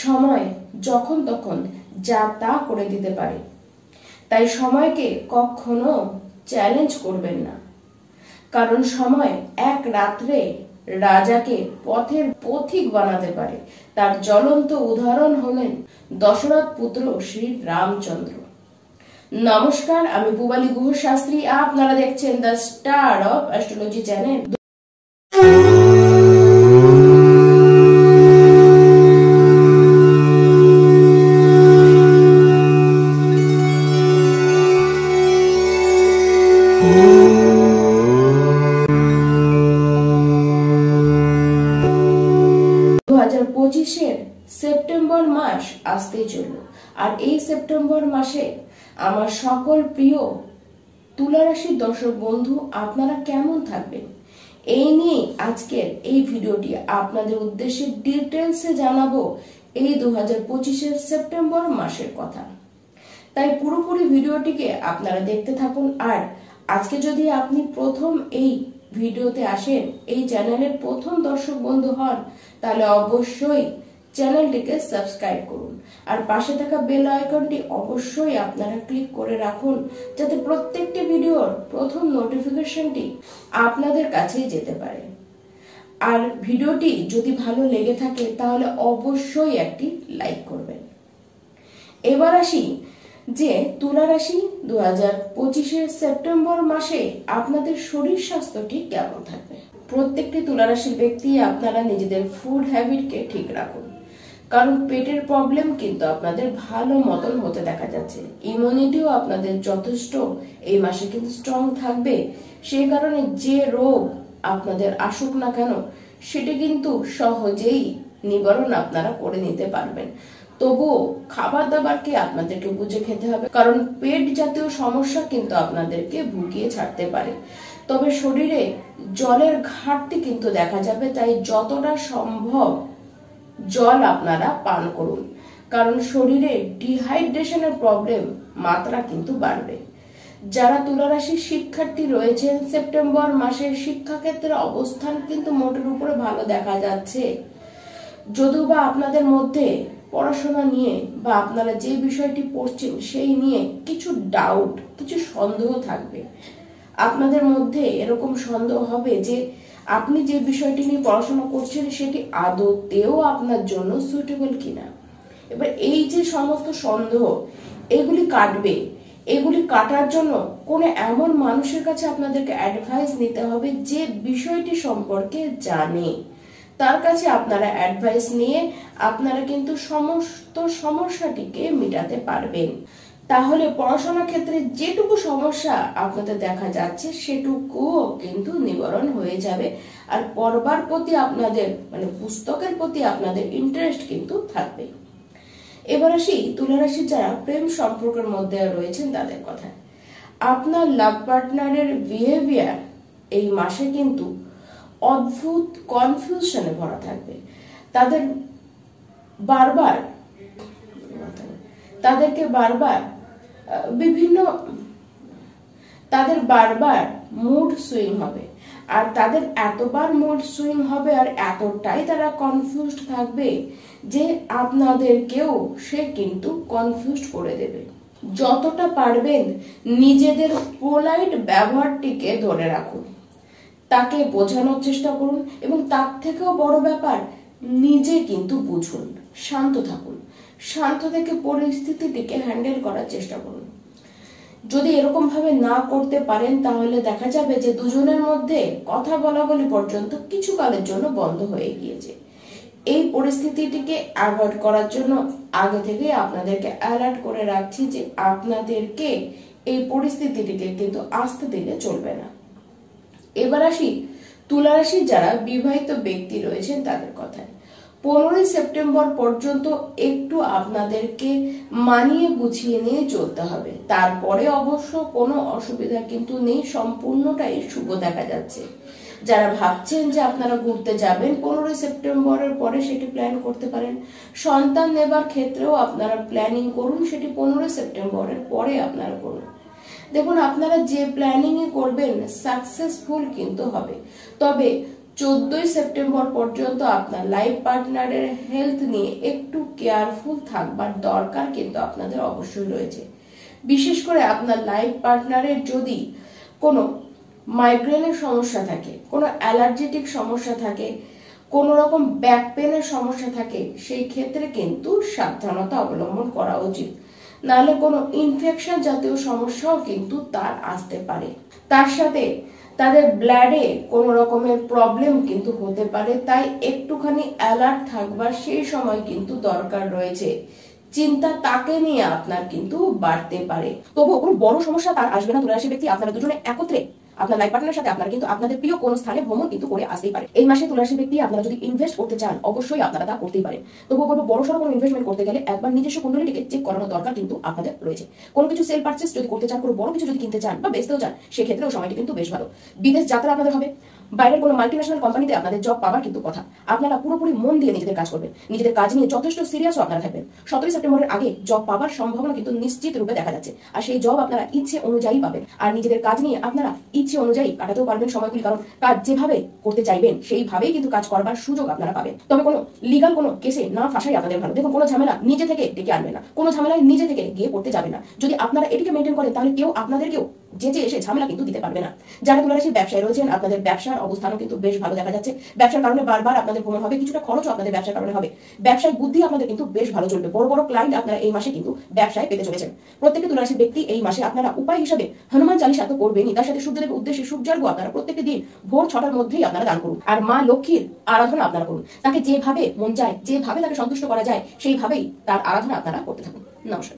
সময় যখন তখন যা তা করে দিতে পারে, তাই সময়কে কখনো চ্যালেঞ্জ করবেন না, কারণ সময় এক রাত্রে রাজাকে পথের পথিক বানাতে পারে। তার জ্বলন্ত উদাহরণ হলেন দশরথ পুত্র শ্রী রামচন্দ্র। নমস্কার, আমি পূবালী গুহ শাস্ত্রী। আপনারা দেখছেন the star of astrology channel. September মাস আসতেই চলল, আর এই সেপ্টেম্বর মাসে আমার সকল প্রিয় তুলা রাশির দর্শক বন্ধু আপনারা কেমন থাকবেন, এই নিয়ে আজকের এই ভিডিওটি আপনাদের উদ্দেশ্যে ডিটেলসে জানাবো এই 2025 সেপ্টেম্বর মাসের কথা। তাই পুরোপুরি ভিডিওটিকে আপনারা দেখতে থাকুন। আর আজকে যদি আপনি প্রথম এই ভিডিওতে আসেন, এই চ্যানেলের প্রথম দর্শক বন্ধু হন, তাহলে অবশ্যই চ্যানেলটিকে সাবস্ক্রাইব করুন আর পাশে থাকা বেল আইকনটি অবশ্যই আপনারা ক্লিক করে রাখুন, যাতে প্রত্যেকটি ভিডিওর প্রথম নোটিফিকেশনটি আপনাদের কাছে যেতে পারে। আর ভিডিওটি যদি ভালো লেগে থাকে তাহলে অবশ্যই একটি লাইক করবেন। এবার আসি যে তুলা রাশি 2025 সেপ্টেম্বর মাসে আপনাদের শরীর স্বাস্থ্যটি কেমন থাকবে। প্রত্যেকটি তুলা রাশির ব্যক্তি আপনারা নিজেদের ফুড হ্যাবিটকে ঠিক রাখুন, কারণ পেটের প্রবলেম কিন্তু আপনাদের ভালো মতন হতে দেখা যাচ্ছে। ইমিউনিটিও আপনাদের যথেষ্ট এই মাসে কিন্তু স্ট্রং থাকবে। সেই কারণে যে রোগ আপনাদের আসুক না কেন সেটি কিন্তু সহজেই নিবারণ আপনারা করে নিতে পারবেন। তবুও খাবার দাবারকে আপনাদেরকে বুঝে খেতে হবে, কারণ পেট জাতীয় সমস্যা কিন্তু আপনাদেরকে ভুগিয়ে ছাড়তে পারে। তবে শরীরে জলের ঘাটতি কিন্তু দেখা যাবে, তাই যতটা সম্ভব জল আপনারা পান করুন, কারণ শরীরে ডিহাইড্রেশনের প্রবলেম মাত্রা কিন্তু বাড়বে। যারা তুলা রাশির শিক্ষার্থী রয়েছেন, সেপ্টেম্বর মাসের শিক্ষাক্ষেত্রে অবস্থান কিন্তু মোটের উপরে ভালো দেখা যাচ্ছে। যদিও বা আপনাদের মধ্যে পড়াশোনা নিয়ে বা আপনারা যে বিষয়টি পড়ছেন সেই নিয়ে কিছু ডাউট, কিছু সন্দেহ থাকবে। আপনাদের মধ্যে এরকম সন্দেহ হবে যে আপনি যে বিষয়টি নিয়ে পড়াশোনা করছেন সেটি আদতেও আপনার জন্য সুইটেবল কিনা। এবার এই যে সমস্ত সন্দেহ, এগুলি কাটবে। এগুলি কাটার জন্য কোন এমন মানুষের কাছে আপনাদেরকে অ্যাডভাইস নিতে হবে যে বিষয়টি সম্পর্কে জানে। তার কাছে আপনারা অ্যাডভাইস নিয়ে আপনারা কিন্তু সমস্ত সমস্যাটিকে মেটাতে পারবেন। তাহলে পড়াশোনার ক্ষেত্রে যেটুকু সমস্যা আপনাদের দেখা যাচ্ছে সেটুকুও কিন্তু নিবারণ হয়ে যাবে। আর পড়বার প্রতি আপনাদের পুস্তকের প্রতি আপনাদের ইন্টারেস্ট কিন্তু থাকবে। এবার আসি তুলা রাশি যারা প্রেম সম্পর্কের মধ্যে রয়েছেন তাদের কথা। আপনার লাভ পার্টনারের বিহেভিয়ার এই মাসে কিন্তু অদ্ভুত কনফিউশনে ভরা থাকবে। তাদেরকে বারবার মুড সুইং হবে, আর তাদের এতবার মুড সুইং হবে আর এতটাই তারা কনফিউজড থাকবে যে আপনাদেরকেও সে কিন্তু কনফিউজড করে দেবে। যতটা পারবেন নিজেদের পোলাইট ব্যবহারটিকে ধরে রাখুন, তাকে বোঝানোর চেষ্টা করুন, এবং তার থেকেও বড় ব্যাপার নিজে কিন্তু বুঝুন, শান্ত থাকুন। শান্ত থেকে পরিস্থিতিটিকে হ্যান্ডেল করার চেষ্টা করুন। যদি এরকম ভাবে না করতে পারেন তাহলে দেখা যাবে যে দুজনের মধ্যে কথা বলা বলি পর্যন্ত কিছু কালের জন্য বন্ধ হয়ে গিয়েছে। এই পরিস্থিতিটিকে অ্যাভয়েড করার জন্য আগে থেকে আপনাদেরকে অ্যালার্ট করে রাখছি যে আপনাদেরকে এই পরিস্থিতিটিকে কিন্তু আসতে দিলে চলবে না। এবার আসি তুলা রাশির যারা বিবাহিত ব্যক্তি রয়েছেন তাদের কথায়। 15 সেপ্টেম্বর পর্যন্ত একটু আপনাদেরকে মানিয়ে গুছিয়ে নিয়ে চলতে হবে। তারপরে অবশ্য কোনো অসুবিধা কিন্তু নেই, সম্পূর্ণটাই শুভ দেখা যাচ্ছে। যারা ভাবছেন যে আপনারা ঘুরতে যাবেন 15 সেপ্টেম্বরের পরে সেটি প্ল্যান করতে পারেন। সন্তান নেবার ক্ষেত্রেও আপনারা প্ল্যানিং করুন, সেটি 15 সেপ্টেম্বরের পরে আপনারা করুন। দেখুন, আপনারা যে প্ল্যানিং করবেন সাকসেসফুল কিন্তু হবে। তবে 14 সেপ্টেম্বর পর্যন্ত আপনার লাইফ পার্টনারের হেলথ নিয়ে একটু কেয়ারফুল থাকবার দরকার কিন্তু আপনাদের অবশ্যই রয়েছে। বিশেষ করে আপনার লাইফ পার্টনারের যদি কোনো মাইগ্রেনের সমস্যা থাকে, কোনো অ্যালার্জেটিক সমস্যা থাকে, কোনো রকম ব্যাক পেনের সমস্যা থাকে, সেই ক্ষেত্রে কিন্তু সাবধানতা অবলম্বন করা উচিত। নাহলে কোনো ইনফেকশন জাতীয় সমস্যাও কিন্তু তার আসতে পারে। তার সাথে তাদের ব্লাডে কোনো রকমের প্রবলেম কিন্তু হতে পারে, তাই একটুখানি অ্যালার্ট থাকবার সেই সময় কিন্তু দরকার রয়েছে। চিন্তা তাকে নিয়ে আপনার কিন্তু বাড়তে পারে। তবুও কোনো বড় সমস্যা তার আসবে না। তুলারাশি ব্যক্তি আপনারা দুজনে একত্রে আপনার লাইফ পার্টনারের সাথে আপনারা কিন্তু আপনাদের প্রিয় কোন স্থানে ভ্রমণ কিন্তু করে আসতেই পারে। এই মাসে তুলারাশি ব্যক্তি আপনারা যদি ইনভেস্ট করতে চান অবশ্যই আপনারা তা করতেই পারেন। তবুও বলবো বড়সড় কোনো ইনভেস্টমেন্ট করতে গেলে একবার নিজস্ব কুণ্ডলীটিকে চেক করানোর দরকার কিন্তু আপনাদের রয়েছে। কোনো কিছু সেল পারচেস যদি করতে চান, কোনো বড় কিছু যদি কিনতে চান বা বেচতেও চান, সেক্ষেত্রেও সময়টি কিন্তু বেশ ভালো। বিদেশ যাত্রা আপনাদের হবে, বাইরের কোনো মাল্টিন্যাশনাল কোম্পানিতে আপনাদের জব পাওয়ার কিন্তু কথা। আপনারা পুরোপুরি মন দিয়ে নিজেদের কাজ করবেন, নিজেদের কাজ নিয়ে যথেষ্ট সিরিয়াসও আপনারা থাকবেন। 17 সেপ্টেম্বরের আগে জব পাওয়ার সম্ভাবনা কিন্তু নিশ্চিত রূপে দেখা যাচ্ছে। আর সেই জব আপনারা ইচ্ছে অনুযায়ী পাবেন। আর নিজেদের কাজ নিয়ে আপনারা ইচ্ছে অনুযায়ী কাটাতেও পারবেন সময়গুলি, কারণ কাজ যেভাবে করতে চাইবেন সেইভাবেই কিন্তু কাজ করবার সুযোগ আপনারা পাবেন। তবে কোনো লিগাল কোনো কেসে না ফাঁসাই আপনাদের ভালো। দেখুন, কোনো ঝামেলা নিজে থেকে ডেকে আনবে না, কোনো ঝামেলায় নিজে থেকে গিয়ে পড়তে যাবে না। যদি আপনারা এটিকে মেনটেন করেন তাহলে কেউ আপনাদেরকেও যেচে এসে ঝামেলা কিন্তু দিতে পারবে না। যারা তুলারাশির ব্যবসায় রয়েছেন আপনাদের ব্যবসার অবস্থানও কিন্তু বেশ ভালো দেখা যাচ্ছে। ব্যবসার কারণে বারবার আপনাদের ভ্রমণ হবে, কিছুটা খরচও আপনাদের ব্যবসার কারণে হবে। ব্যবসায় বুদ্ধি আপনাদের কিন্তু বেশ ভালো চলবে। বড় বড় ক্লায়েন্ট আপনারা এই মাসে কিন্তু ব্যবসায় পেতে চলেছেন। প্রত্যেকটি তুলারাশির ব্যক্তি এই মাসে আপনারা উপায় হিসেবে হনুমান চালিসা তো করবেনই, তার সাথে সূর্যদেবের উদ্দেশ্যে সূর্যার্ঘ আপনারা প্রত্যেকটি দিন ভোর 6টার মধ্যেই আপনারা দান করুন। আর মা লক্ষ্মীর আরাধনা আপনারা করুন। তাকে যেভাবে মন চায়, যেভাবে তাকে সন্তুষ্ট করা যায় সেইভাবেই তার আরাধনা আপনারা করতে থাকুন। নমস্কার।